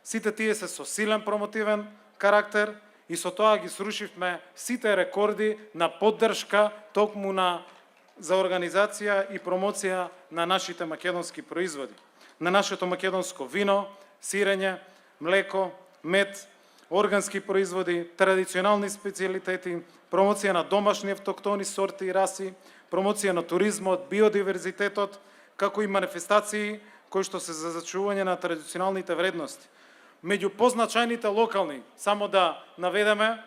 Сите тие се со силен промотивен карактер и со тоа ги срушивме сите рекорди на поддршка токму за организација и промоција на нашите македонски производи, на нашето македонско вино, сирење, млеко, мед, органски производи, традиционални специјалитети, промоција на домашни автоктони сорти и раси, промоција на туризмот, биодиверзитетот, како и манифестации кои што се за зачување на традиционалните вредности. Меѓу позначајните локални, само да наведеме,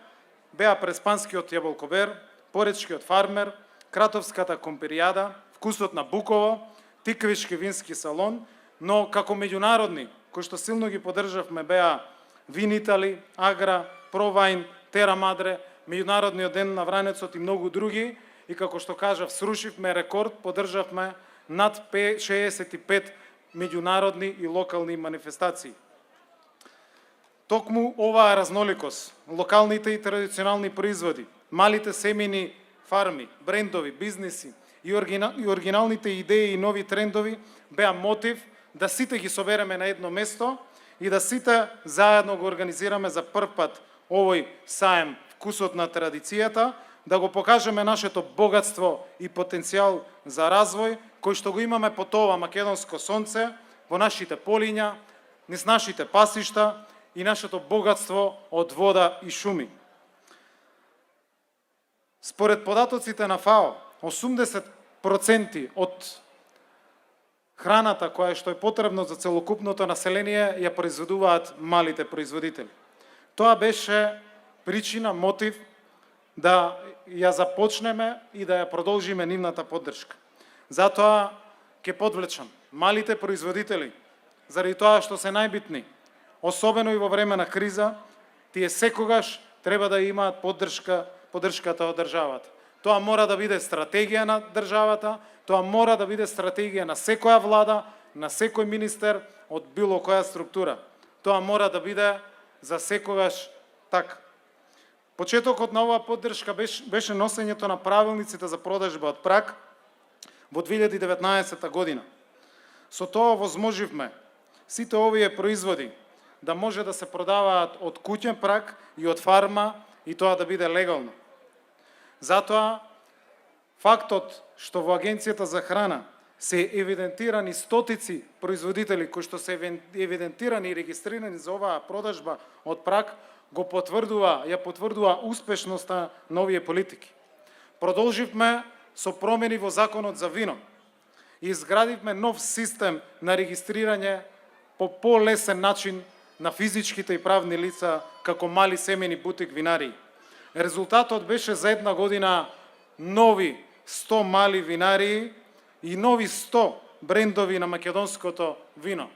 беа Преспанскиот јаболкобер, Поречкиот фармер, Кратовската компиријада, Вкусот на Буково, Тиквишки вински салон, но како меѓународни, кои што силно ги поддржавме, беа Вин Итали, Агра, Провајн, Тера Мадре, Меѓународниот ден на Врањецот и многу други, и како што кажав, срушивме рекорд, поддржавме над 65 меѓународни и локални манифестации. Токму оваа разноликост, локалните и традиционални производи, малите семејни фарми, брендови, бизниси и оригиналните идеи и нови трендови беа мотив да сите ги собереме на едно место и да сите заедно го организираме за прв пат овој саем Вкусот на традицијата, да го покажеме нашето богатство и потенцијал за развој, кој што го имаме по тоа македонско сонце, во нашите полиња, низ нашите пасишта и нашето богатство од вода и шуми. Според податоците на ФАО, 80% од храната која што е потребно за целокупното население ја произведуваат малите производители. Тоа беше причина, мотив да ја започнеме и да ја продолжиме нивната поддршка. Затоа ќе подвлечам малите производители, заради тоа што се најбитни, особено и во време на криза, тие секогаш треба да имаат поддршката од државата. Тоа мора да биде стратегија на државата, тоа мора да биде стратегија на секоја влада, на секој министер од било која структура. Тоа мора да биде за секогаш така. Почетокот на оваа поддршка беше носењето на правилниците за продажба од праг во 2019 година. Со тоа возможивме сите овие производи да може да се продаваат од куќен праг и од фарма и тоа да биде легално. Затоа, фактот што во Агенцијата за храна се евидентирани стотици производители кои што се евидентирани и регистрирани за оваа продажба од праг, ја потврдува успешноста на овие политики. Продолживме со промени во Законот за вино и изградивме нов систем на регистрирање по полесен начин на физичките и правни лица како мали семени бутик винарии. Резултатот беше за една година нови 100 мали винарии и нови 100 брендови на македонското вино.